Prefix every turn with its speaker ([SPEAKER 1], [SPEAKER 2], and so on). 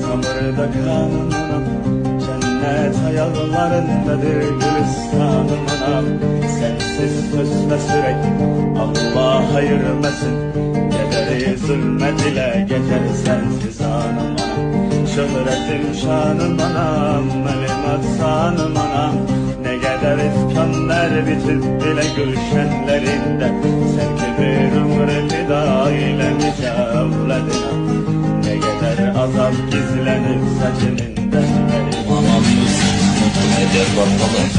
[SPEAKER 1] Samırda kanım anam, cennet ayaklarındadır gülistanım anam. Sensiz sözle sürek Allah ayırmasın, gederi zulmet ile geçer sensiz anam anam. Şöhretim şanım anam, elim atsanım anam. Ne kadar ifkanlar bitip bile gülşenlerinde, sen ki bir ömrü fida eylemiş evladına. Ne kadar azap gizlenip saçınından.
[SPEAKER 2] Anamız mutlu eder bakalım.